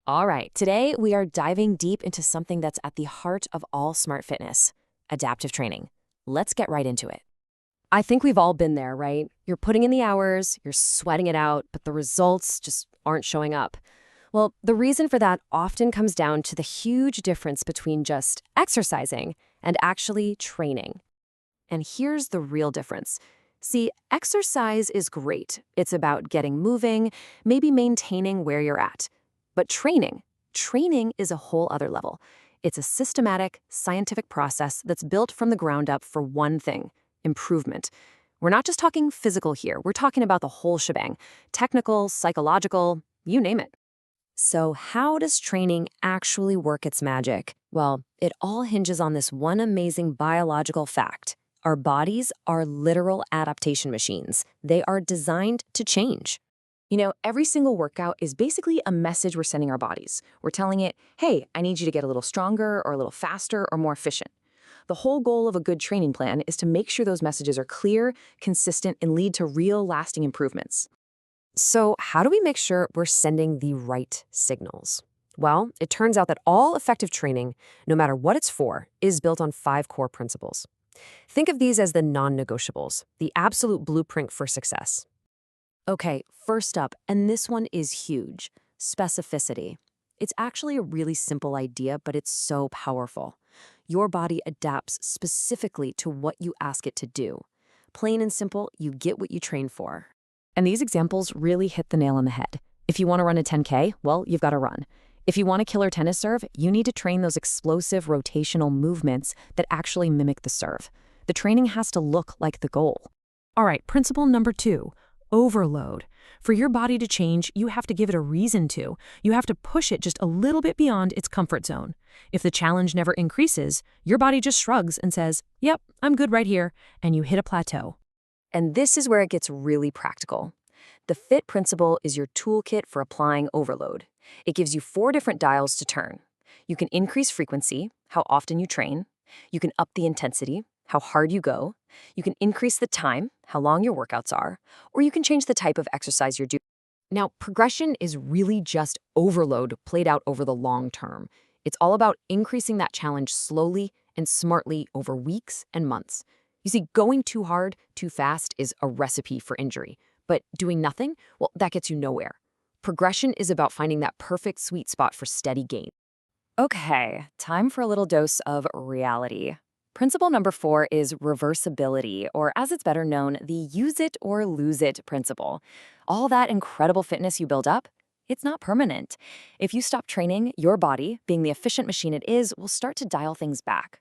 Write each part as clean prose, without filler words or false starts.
All right, today we are diving deep into something that's at the heart of all smart fitness, adaptive training. Let's get right into it. I think we've all been there, right? You're putting in the hours, you're sweating it out, but the results just aren't showing up. Well, the reason for that often comes down to the huge difference between just exercising and actually training. And here's the real difference. See, exercise is great. It's about getting moving, maybe maintaining where you're at. But training is a whole other level. It's a systematic, scientific process that's built from the ground up for one thing: improvement. We're not just talking physical here. We're talking about the whole shebang: technical, psychological, you name it. So how does training actually work its magic? Well, it all hinges on this one amazing biological fact. Our bodies are literal adaptation machines. They are designed to change. Every single workout is basically a message we're sending our bodies. We're telling it, hey, I need you to get a little stronger or a little faster or more efficient. The whole goal of a good training plan is to make sure those messages are clear, consistent, and lead to real lasting improvements. So how do we make sure we're sending the right signals? Well, it turns out that all effective training, no matter what it's for, is built on 5 core principles. Think of these as the non-negotiables, the absolute blueprint for success. Okay, first up, and this one is huge: specificity. It's actually a really simple idea, but it's so powerful. Your body adapts specifically to what you ask it to do. Plain and simple, you get what you train for. And these examples really hit the nail on the head. If you want to run a 10K, well, you've got to run. If you want a killer tennis serve, you need to train those explosive rotational movements that actually mimic the serve. The training has to look like the goal. All right, principle number 2. Overload. For your body to change, you have to give it a reason to. You have to push it just a little bit beyond its comfort zone. If the challenge never increases, your body just shrugs and says, yep, I'm good right here, and you hit a plateau. And this is where it gets really practical. The FITT Principle is your toolkit for applying overload. It gives you 4 different dials to turn. You can increase frequency, how often you train. You can up the intensity, how hard you go. You can increase the time, how long your workouts are, or you can change the type of exercise you're doing. Now, progression is really just overload played out over the long term. It's all about increasing that challenge slowly and smartly over weeks and months. You see, going too hard, too fast is a recipe for injury. But doing nothing, well, that gets you nowhere. Progression is about finding that perfect sweet spot for steady gain. Okay, time for a little dose of reality. Principle number 4 is reversibility, or as it's better known, the use it or lose it principle. All that incredible fitness you build up, it's not permanent. If you stop training, your body, being the efficient machine it is, will start to dial things back.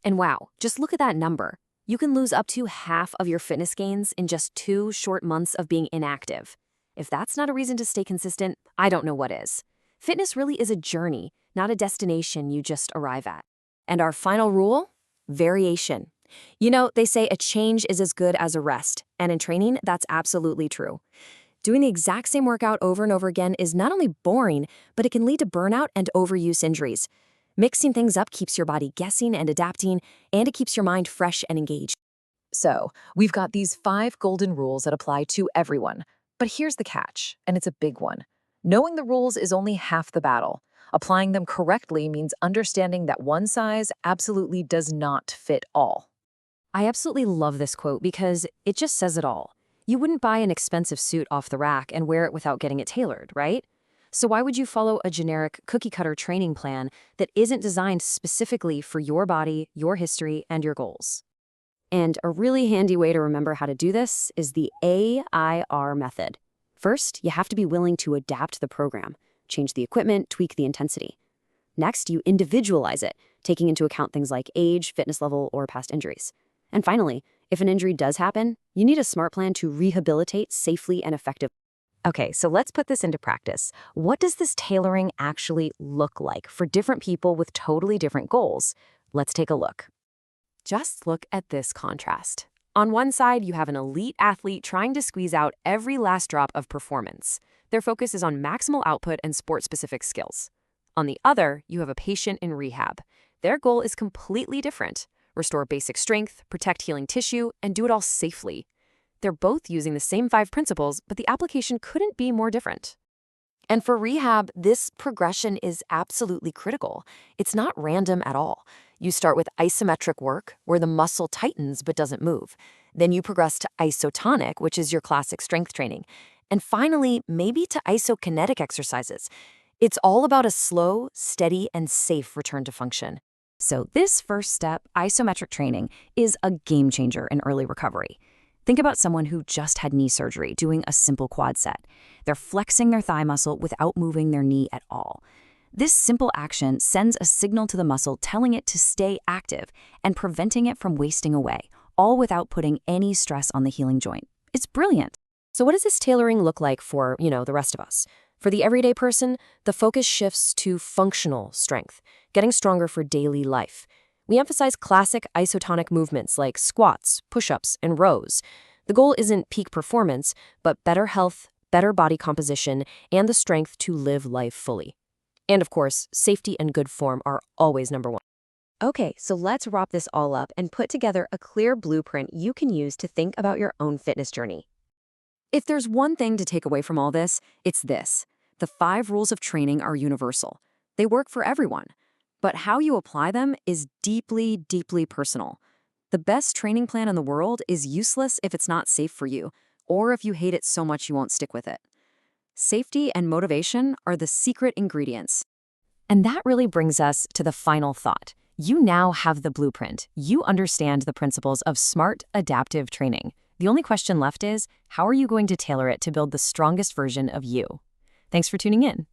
And wow, just look at that number. You can lose up to half of your fitness gains in just 2 short months of being inactive. If that's not a reason to stay consistent, I don't know what is. Fitness really is a journey, not a destination you just arrive at. And our final rule? Variation. They say a change is as good as a rest, and in training, that's absolutely true. Doing the exact same workout over and over again is not only boring, but it can lead to burnout and overuse injuries. Mixing things up keeps your body guessing and adapting, and it keeps your mind fresh and engaged. So, we've got these 5 golden rules that apply to everyone. But here's the catch, and it's a big one. Knowing the rules is only half the battle. Applying them correctly means understanding that one size absolutely does not fit all. I absolutely love this quote because it just says it all. You wouldn't buy an expensive suit off the rack and wear it without getting it tailored, right? So why would you follow a generic cookie-cutter training plan that isn't designed specifically for your body, your history, and your goals? And a really handy way to remember how to do this is the AIR method. First, you have to be willing to adapt the program. Change the equipment, tweak the intensity. Next, you individualize it, taking into account things like age, fitness level, or past injuries. And finally, if an injury does happen, you need a smart plan to rehabilitate safely and effectively. Okay, so let's put this into practice. What does this tailoring actually look like for different people with totally different goals? Let's take a look. Just look at this contrast. On one side, you have an elite athlete trying to squeeze out every last drop of performance. Their focus is on maximal output and sport-specific skills. On the other, you have a patient in rehab. Their goal is completely different: restore basic strength, protect healing tissue, and do it all safely. They're both using the same 5 principles, but the application couldn't be more different. And for rehab, this progression is absolutely critical. It's not random at all. You start with isometric work, where the muscle tightens but doesn't move. Then you progress to isotonic, which is your classic strength training. And finally, maybe to isokinetic exercises. It's all about a slow, steady, and safe return to function. So this first step, isometric training, is a game changer in early recovery. Think about someone who just had knee surgery doing a simple quad set. They're flexing their thigh muscle without moving their knee at all. This simple action sends a signal to the muscle telling it to stay active and preventing it from wasting away, all without putting any stress on the healing joint. It's brilliant. So what does this tailoring look like for, the rest of us? For the everyday person, the focus shifts to functional strength, getting stronger for daily life. We emphasize classic isotonic movements like squats, push-ups, and rows. The goal isn't peak performance, but better health, better body composition, and the strength to live life fully. And of course, safety and good form are always number one. Okay, so let's wrap this all up and put together a clear blueprint you can use to think about your own fitness journey. If there's one thing to take away from all this, it's this. The 5 rules of training are universal. They work for everyone. But how you apply them is deeply, deeply personal. The best training plan in the world is useless if it's not safe for you, or if you hate it so much you won't stick with it. Safety and motivation are the secret ingredients. And that really brings us to the final thought. You now have the blueprint. You understand the principles of smart, adaptive training. The only question left is, how are you going to tailor it to build the strongest version of you? Thanks for tuning in.